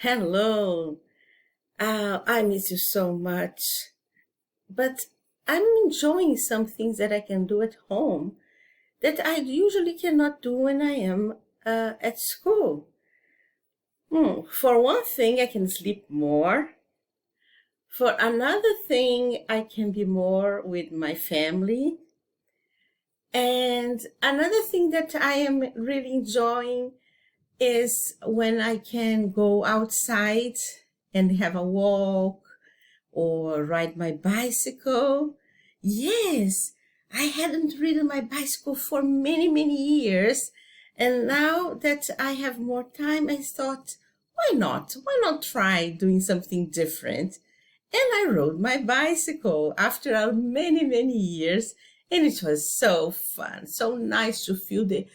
Hello. I miss you so much. But I'm enjoying some things that I can do at home that I usually cannot do when I am at school. For one thing, I can sleep more. For another thing, I can be more with my family. And another thing that I am really enjoying is when I can go outside and have a walk or ride my bicycle. Yes, I hadn't ridden my bicycle for many, many years. And now that I have more time, I thought, why not? Why not try doing something different? And I rode my bicycle after many, many years. And it was so fun, so nice to feel the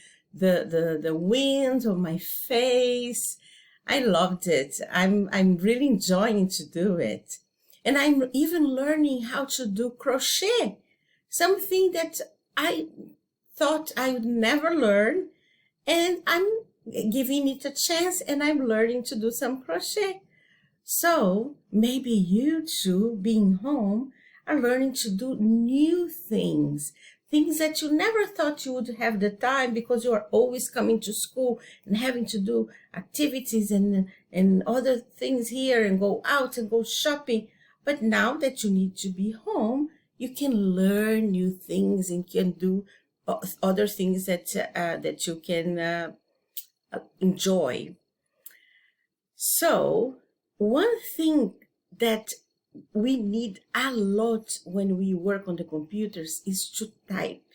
wind on my face. I loved it. I'm really enjoying to do it. And I'm even learning how to do crochet, something that I thought I would never learn. And I'm giving it a chance and I'm learning to do some crochet. So maybe you too, being home, are learning to do new things, things that you never thought you would have the time because you are always coming to school and having to do activities and other things here and go out and go shopping. But now that you need to be home, you can learn new things and can do other things that you can enjoy. So one thing that we need a lot when we work on the computers is to type.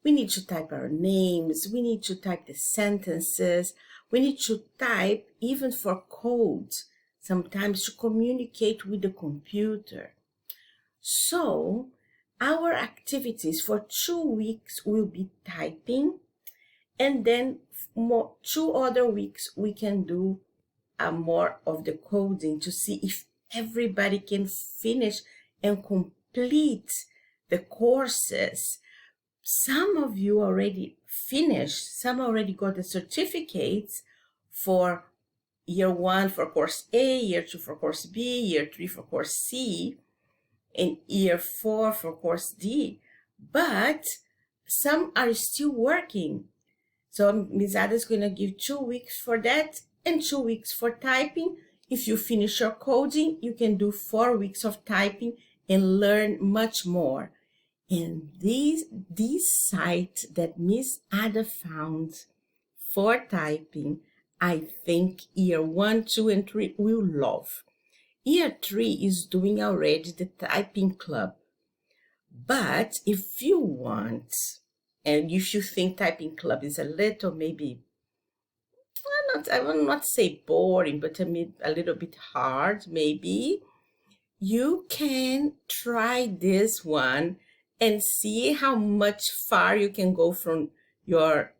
We need to type our names, we need to type the sentences, we need to type even for code, sometimes to communicate with the computer. So our activities for 2 weeks will be typing, and then 2 other weeks we can do more of the coding to see if everybody can finish and complete the courses. Some of you already finished, some already got the certificates for year 1 for course A, year 2 for course B, year 3 for course C, and year 4 for course D. But some are still working. So Ms. Ada is going to give 2 weeks for that and 2 weeks for typing. If you finish your coding, you can do 4 weeks of typing and learn much more. And this site that Miss Ada found for typing, I think year 1, 2, and 3 will love. Year 3 is doing already the typing club. But if you want, and if you think typing club is a little maybe I will not say boring, but a little bit hard, maybe, you can try this one and see how much far you can go from your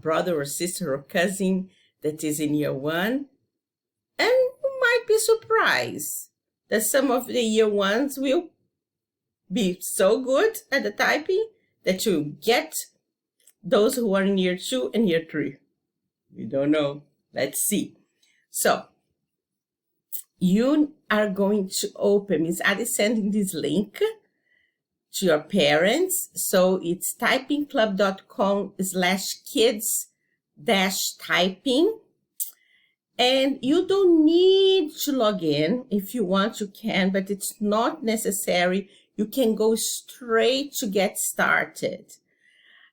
brother or sister or cousin that is in year 1. And you might be surprised that some of the year 1s will be so good at the typing that you get those who are in year 2 and year 3. We don't know. Let's see. So you are going to open, Ms. Adi sending this link to your parents. So it's typingclub.com/kids-typing. And you don't need to log in. If you want, you can, but it's not necessary. You can go straight to get started.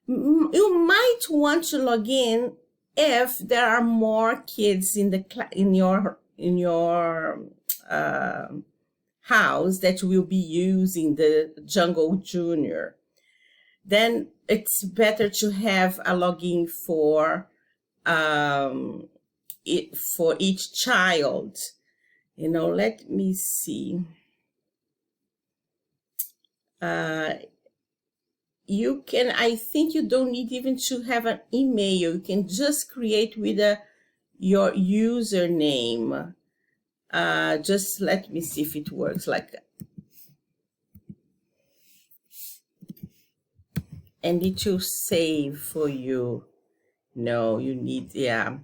You might want to log in if there are more kids in your house that will be using the Jungle Junior. Then it's better to have a login for each child. Let me see. You can, I think you don't need even to have an email. You can just create with your username. Just let me see if it works like that. And it will save for you. No, you need, yeah.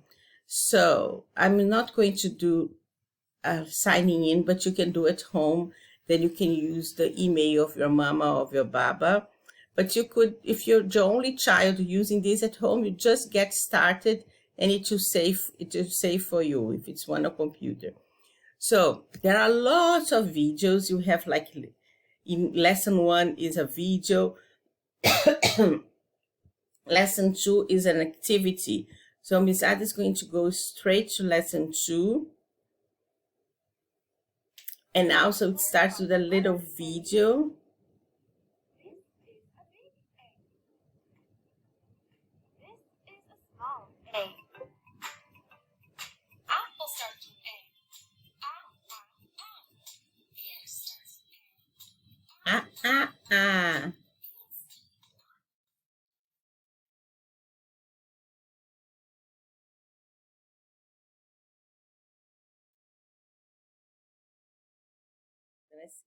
So I'm not going to do signing in, but you can do it home. Then you can use the email of your mama or of your baba. But you could, if you're the only child using this at home, you just get started and it will save for you if it's on a computer. So there are lots of videos. You have like in lesson 1 is a video. Lesson 2 is an activity. So Miss Ada is going to go straight to lesson 2. And also it starts with a little video.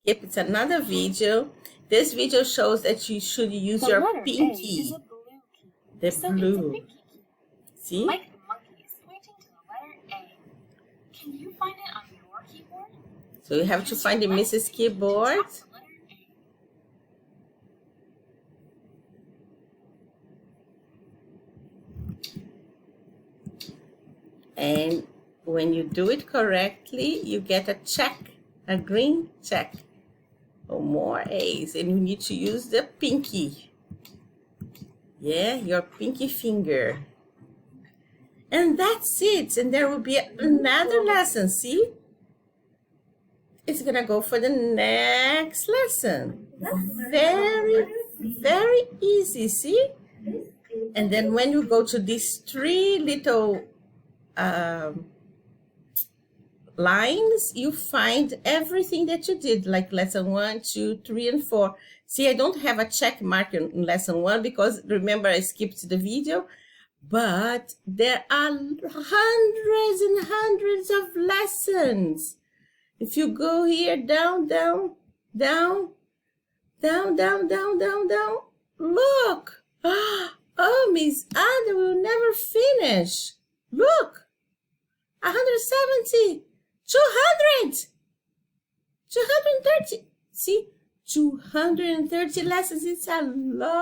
Skip, it's another video. This video shows that you should use your pinky. The blue. See? Like the monkey is pointing to the letter A. Can you find it on your keyboard? So you have to find the Mrs. Keyboard. And when you do it correctly, you get a check, a green check. Or more A's, and you need to use the pinky. Yeah, your pinky finger. And that's it. And there will be another lesson, see? It's gonna go for the next lesson. Very, very easy, see? And then when you go to these 3 little lines, you find everything that you did, like lesson 1, 2, 3, and 4. See, I don't have a check mark in lesson 1 because remember I skipped the video, but there are hundreds and hundreds of lessons. If you go here down, down, down, down, down, down, down, down, look. Oh, Miss Ada will never finish. Look, 170. 200, 230, see, 230 lessons. It's a lot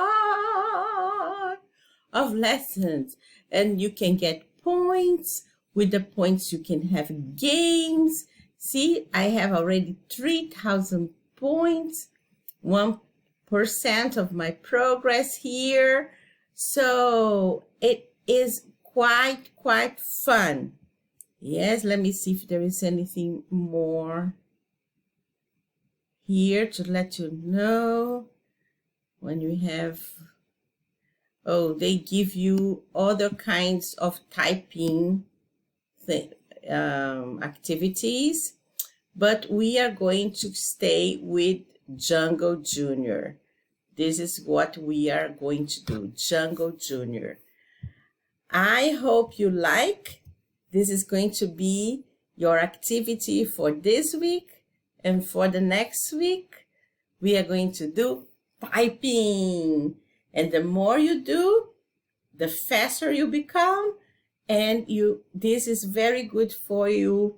of lessons, and you can get points. With the points you can have games. See, I have already 3,000 points, 1% of my progress here. So it is quite fun. Yes, let me see if there is anything more here to let you know. When you have, oh, they give you other kinds of typing activities, but we are going to stay with Django Junior. This is what we are going to do, Django Junior. I hope you like. This is going to be your activity for this week, and for the next week, we are going to do typing. And the more you do, the faster you become, and this is very good for you.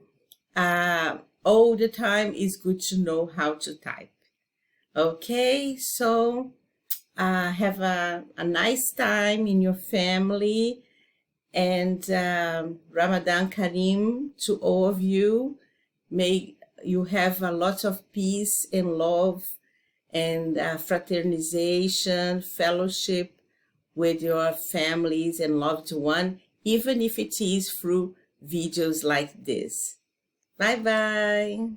All the time is good to know how to type. Okay, so have a nice time in your family. And Ramadan Kareem to all of you. May you have a lot of peace and love and fraternization, fellowship with your families and loved ones, even if it is through videos like this. Bye-bye.